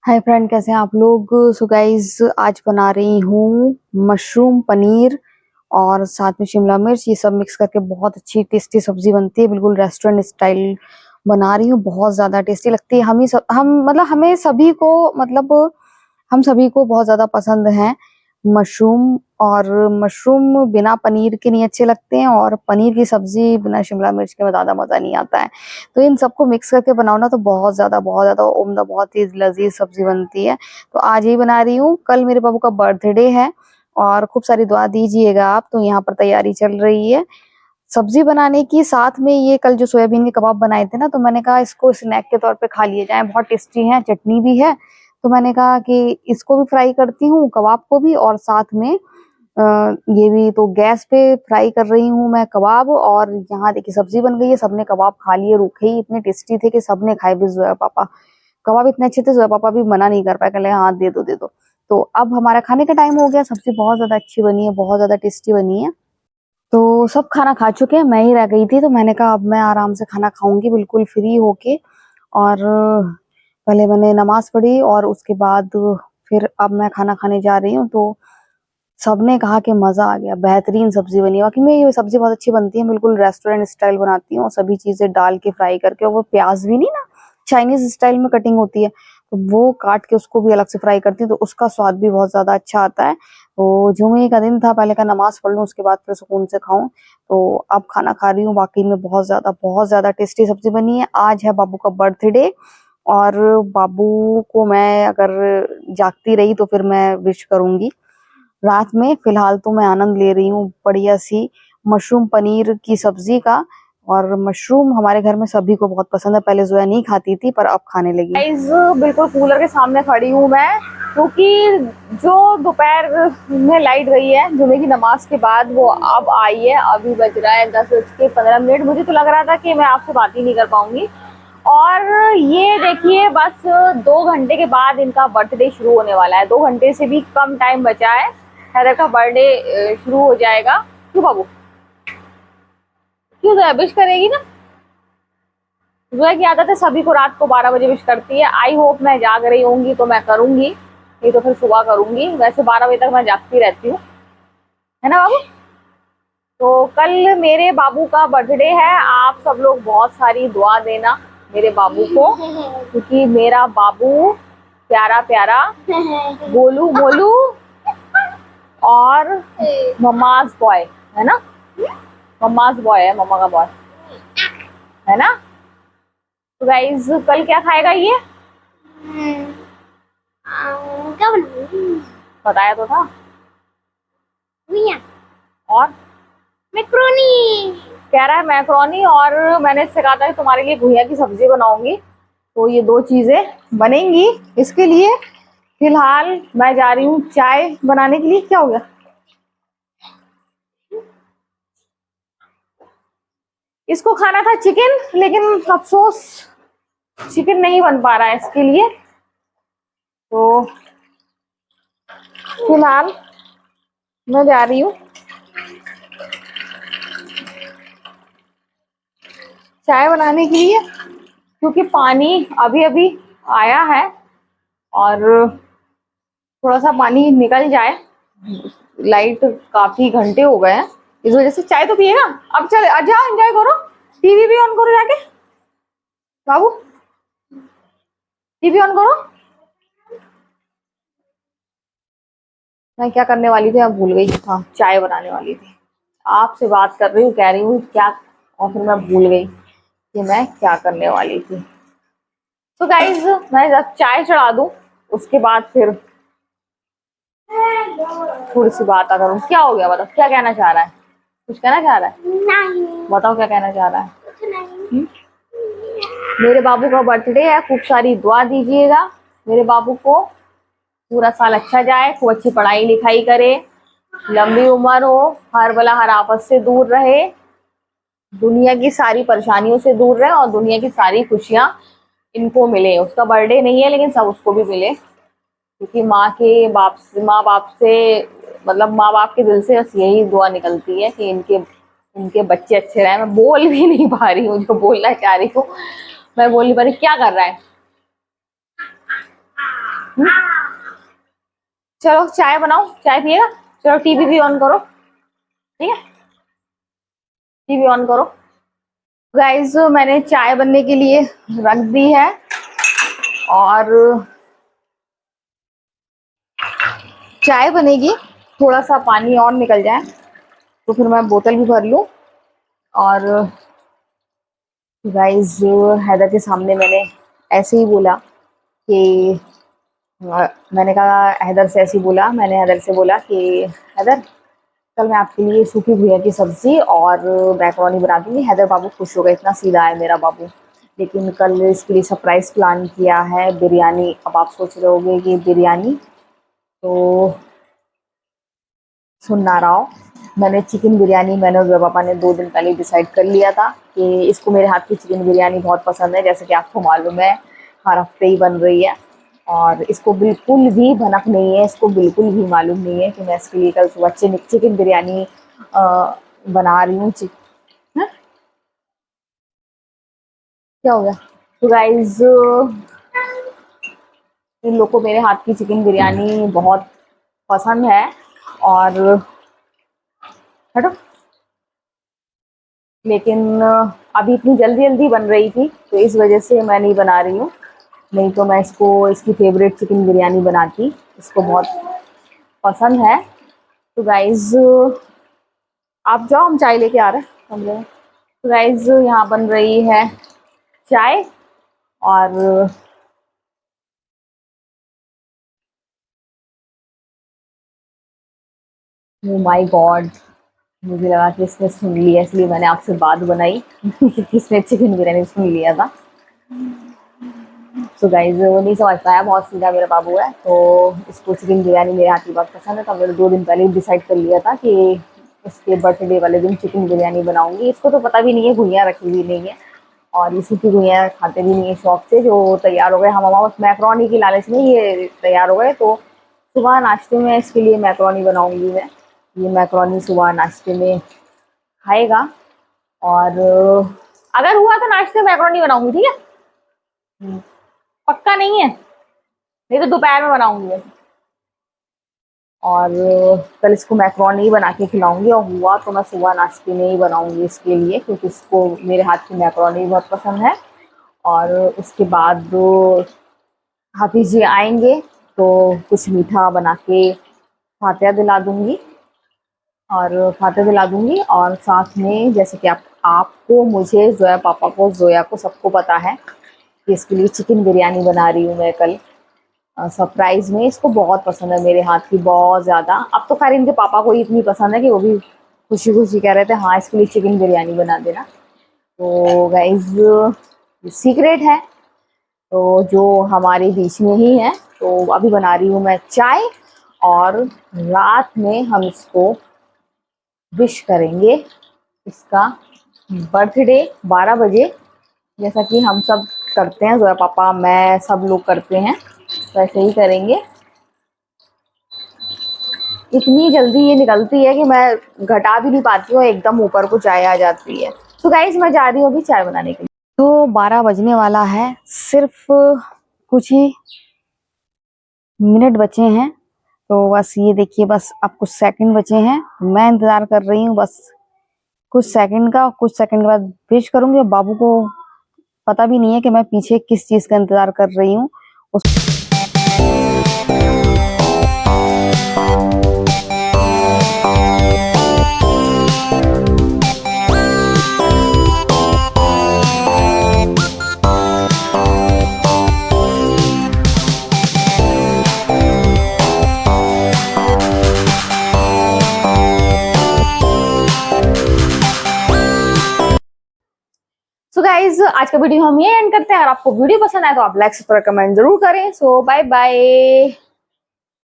Hi friend, कैसे हैं आप लोग। सो गाइस, आज बना रही हूँ मशरूम पनीर और साथ में शिमला मिर्च। ये सब मिक्स करके बहुत अच्छी टेस्टी सब्जी बनती है, बिल्कुल रेस्टोरेंट स्टाइल बना रही हूँ। बहुत ज्यादा टेस्टी लगती है। हम सभी को बहुत ज्यादा पसंद है मशरूम। और मशरूम बिना पनीर के नहीं अच्छे लगते हैं, और पनीर की सब्जी बिना शिमला मिर्च के ज्यादा मजा नहीं आता है। तो इन सबको मिक्स करके बनाओ ना, तो बहुत ज्यादा उम्दा, बहुत ही लजीज सब्जी बनती है। तो आज ही बना रही हूँ। कल मेरे बाबू का बर्थडे है और खूब सारी दुआ दीजिएगा आप। तो यहाँ पर तैयारी चल रही है सब्जी बनाने की। साथ में ये कल जो सोयाबीन के कबाब बनाए थे ना, तो मैंने कहा इसको स्नैक के तौर पे खा लिए जाएं, बहुत टेस्टी है, चटनी भी है। तो मैंने कहा कि इसको भी फ्राई करती हूँ, कबाब को भी, और साथ में ये भी। तो गैस पे फ्राई कर रही हूँ मैं कबाब, और यहाँ देखिए सब्जी बन गई है। सबने कबाब खा लिए, रूखे ही इतने टेस्टी थे कि सबने खाए भी। जोया पापा, कबाब इतने अच्छे थे, जोया पापा भी मना नहीं कर पाए, कहले हाँ दे दो दे दो। तो अब हमारा खाने का टाइम हो गया। सब्जी बहुत ज्यादा अच्छी बनी है, बहुत ज्यादा टेस्टी बनी है। तो सब खाना खा चुके हैं, मैं ही रह गई थी। तो मैंने कहा अब मैं आराम से खाना खाऊंगी बिल्कुल फ्री होके। और पहले मैंने नमाज पढ़ी और उसके बाद फिर अब मैं खाना खाने जा रही हूँ। तो सबने कहा कि मजा आ गया, बेहतरीन सब्जी बनी है। वाकई में ये सब्जी बहुत अच्छी बनती है, बिल्कुल रेस्टोरेंट स्टाइल बनाती हूँ। सभी चीजें डाल के फ्राई करके, और वो प्याज भी नहीं ना चाइनीज स्टाइल में कटिंग होती है, तो वो काट के उसको भी अलग से फ्राई करती हूँ, तो उसका स्वाद भी बहुत ज्यादा अच्छा आता है। तो जुमे का दिन था, पहले का नमाज पढ़ लूँ, उसके बाद फिर सुकून से खाऊं। तो अब खाना खा रही हूँ। वाकई में बहुत ज्यादा टेस्टी सब्जी बनी है। आज है बाबू का बर्थडे, और बाबू को मैं अगर जागती रही तो फिर मैं विश करूंगी रात में। फिलहाल तो मैं आनंद ले रही हूँ बढ़िया सी मशरूम पनीर की सब्जी का। और मशरूम हमारे घर में सभी को बहुत पसंद है। पहले जोया नहीं खाती थी, पर अब खाने लगी। गाइस, बिल्कुल कूलर के सामने खड़ी हूँ मैं, क्योंकि जो दोपहर में लाइट गई है जुमे की नमाज के बाद, वो अब आई है। अभी बज रहा है 10:15। मुझे तो लग रहा था कि मैं आपसे बात ही नहीं कर पाऊंगी। और ये देखिए, बस 2 घंटे के बाद इनका बर्थडे शुरू होने वाला है। 2 घंटे से भी कम टाइम बचा है, हैदर का बर्थडे शुरू हो जाएगा। क्यों बाबू, क्यों जोया विश करेगी ना। जोया की आदत है सभी को रात को 12 बजे विश करती है। आई होप मैं जाग रही होंगी तो मैं करूंगी, नहीं तो फिर सुबह करूंगी। वैसे 12 बजे तक मैं जागती रहती हूँ, है ना बाबू। तो कल मेरे बाबू का बर्थडे है। आप सब लोग बहुत सारी दुआ देना मेरे बाबू को, क्योंकि मेरा बाबू प्यारा प्यारा गोलू मोलू और मम्माज बॉय है ना। मम्माज बॉय है, मम्मा का बॉय है ना। तो गाइज, कल क्या खाएगा ये? क्या बताया तो था। और मैक्रोनी कह रहा है, मैक्रोनी। और मैंने इससे कहा था कि तुम्हारे लिए घुइया की सब्जी बनाऊंगी, तो ये 2 चीजें बनेंगी। इसके लिए फिलहाल मैं जा रही हूँ चाय बनाने के लिए। क्या हो गया? इसको खाना था चिकन, लेकिन अफसोस चिकन नहीं बन पा रहा है इसके लिए। तो फिलहाल मैं जा रही हूँ चाय बनाने के लिए, क्योंकि पानी अभी अभी आया है और थोड़ा सा पानी निकल जाए। लाइट काफी घंटे हो गए हैं, इस वजह से चाय तो पिएगा। अब चल जाओ, एंजॉय करो, टीवी भी ऑन करो जाके। बाबू, टीवी ऑन करो। मैं क्या करने वाली थी, मैं भूल गई। हाँ, चाय बनाने वाली थी। आपसे बात कर रही हूँ, कह रही हूँ क्या, और फिर मैं भूल गई कि मैं क्या करने वाली थी। तो गाइज, मैं जब चाय चढ़ा दूं उसके बाद फिर थोड़ी सी बात करूँ। क्या हो गया, बताओ क्या कहना चाह रहा है? कुछ कहना चाह रहा है? नहीं। बताओ क्या कहना चाह रहा है? मेरे बाबू का बर्थडे है, खूब सारी दुआ दीजिएगा मेरे बाबू को। पूरा साल अच्छा जाए, खूब अच्छी पढ़ाई लिखाई करे, लंबी उम्र हो, हर बला हर आफत से दूर रहे, दुनिया की सारी परेशानियों से दूर रहे, और दुनिया की सारी खुशियां इनको मिले। उसका बर्थडे नहीं है, लेकिन सब उसको भी मिले, क्योंकि माँ बाप से मतलब माँ बाप के दिल से बस यही दुआ निकलती है कि इनके बच्चे अच्छे रहे। मैं बोल भी नहीं पा रही हूँ जो बोलना चाह रही हूँ, मैं बोल नहीं पा रही। क्या कर रहा है? चलो चाय बनाओ, चाय पिएगा? चलो टीवी भी ऑन करो, ठीक है, टीवी ऑन करो। गाइस मैंने चाय बनने के लिए रख दी है और चाय बनेगी, थोड़ा सा पानी और निकल जाए तो फिर मैं बोतल भी भर लूँ। और गाइस हैदर के सामने मैंने ऐसे ही बोला कि मैंने कहा हैदर से ऐसे ही बोला, मैंने हैदर से बोला कि हैदर कल मैं आपके लिए सूखी भुजिया की सब्जी और मैकरोनी बना दूंगी। हैदर बाबू खुश हो गए, इतना सीधा है मेरा बाबू। लेकिन कल इसके लिए सरप्राइज प्लान किया है, बिरयानी। अब आप सोच रहे होंगे कि बिरयानी, तो सुन ना रहा हो, मैंने चिकन बिरयानी, मैंने और मेरे पापा ने 2 दिन पहले डिसाइड कर लिया था कि इसको मेरे हाथ की चिकन बिरयानी बहुत पसंद है, जैसे कि आपको मालूम है हर हफ्ते ही बन रही है। और इसको बिल्कुल भी भनक नहीं है, इसको बिल्कुल भी मालूम नहीं है कि मैं इसके लिए कल सुबह चिकन बिरयानी बना रही हूँ। हाँ? क्या हो गया? तो गाइज इन लोग को मेरे हाथ की चिकन बिरयानी बहुत पसंद है। और हटो, लेकिन अभी इतनी जल्दी जल्दी बन रही थी तो इस वजह से मैं नहीं बना रही हूँ, नहीं तो मैं इसको इसकी फेवरेट चिकन बिरयानी बनाती, इसको बहुत पसंद है। तो गाइज आप जाओ, हम चाय लेके आ रहे हैं कमरे में। तो गाइज यहाँ बन रही है चाय और ओ माय गॉड, मुझे लगा कि इसने सुन लिया इसलिए मैंने आपसे बात बनाई कि इसने चिकन बिरयानी सुन लिया था। तो गाइज वो नहीं समझ पाया, बहुत सीधा मेरा बाबू है, तो इसको चिकन बिरयानी मेरे हाथ की बहुत पसंद है। तो मैंने 2 दिन पहले डिसाइड कर लिया था कि इसके बर्थडे वाले दिन चिकन बिरयानी बनाऊंगी। इसको तो पता भी नहीं है, भुजिया रखी हुई नहीं है और इसी की भुजिया खाते भी नहीं है शौक से, जो तैयार हो गए। हम बस मैक्रोनी की लालच में ये तैयार हो गए। तो सुबह नाश्ते में इसके लिए मैक्रोनी बनाऊंगी मैं, ये मैक्रोनी सुबह नाश्ते में खाएगा। और अगर हुआ तो नाश्ते में मैक्रोनी बनाऊंगी, ठीक है, पक्का नहीं है, नहीं तो दोपहर में बनाऊंगी मैं। और कल इसको मैक्रोनी बना के खिलाऊंगी और हुआ तो मैं सुबह नाश्ते में ही बनाऊंगी इसके लिए, क्योंकि इसको मेरे हाथ की मैक्रोनी बहुत पसंद है। और उसके बाद हाफिज जी आएंगे तो कुछ मीठा बना के फातिहा दिला दूंगी, और फातिहा दिला दूंगी। और साथ में जैसे कि आपको, मुझे, जोया पापा को, जोया को, सबको पता है कि इसके लिए चिकन बिरयानी बना रही हूँ मैं कल सरप्राइज में। इसको बहुत पसंद है मेरे हाथ की, बहुत ज़्यादा। अब तो खैर इनके पापा को इतनी पसंद है कि वो भी खुशी खुशी कह रहे थे हाँ इसके लिए चिकन बिरयानी बना देना। तो गाइज सीक्रेट है तो जो हमारे बीच में ही है। तो अभी बना रही हूँ मैं चाय और रात में हम इसको विश करेंगे इसका बर्थडे 12 बजे, जैसा कि हम सब करते हैं, जोया पापा, मैं, सब लोग करते हैं, वैसे ही करेंगे। इतनी जल्दी ये निकलती है कि मैं घटा भी नहीं पाती हूँ, एकदम ऊपर को चाय आ जाती है। तो गाइज मैं जा रही हूँ अभी चाय बनाने के लिए। तो 12 बजने वाला है, सिर्फ कुछ ही मिनट बचे हैं। तो बस ये देखिए, बस अब कुछ सेकंड बचे हैं, मैं इंतजार कर रही हूँ बस कुछ सेकंड का। कुछ सेकंड के बाद विश करूंगी। बाबू को पता भी नहीं है कि मैं पीछे किस चीज का इंतजार कर रही हूँ। सो गाइज आज का वीडियो हम ये एंड करते हैं। अगर आपको वीडियो पसंद आए तो आप लाइक, सब्सक्राइब, कमेंट जरूर करें। सो बाय बाय।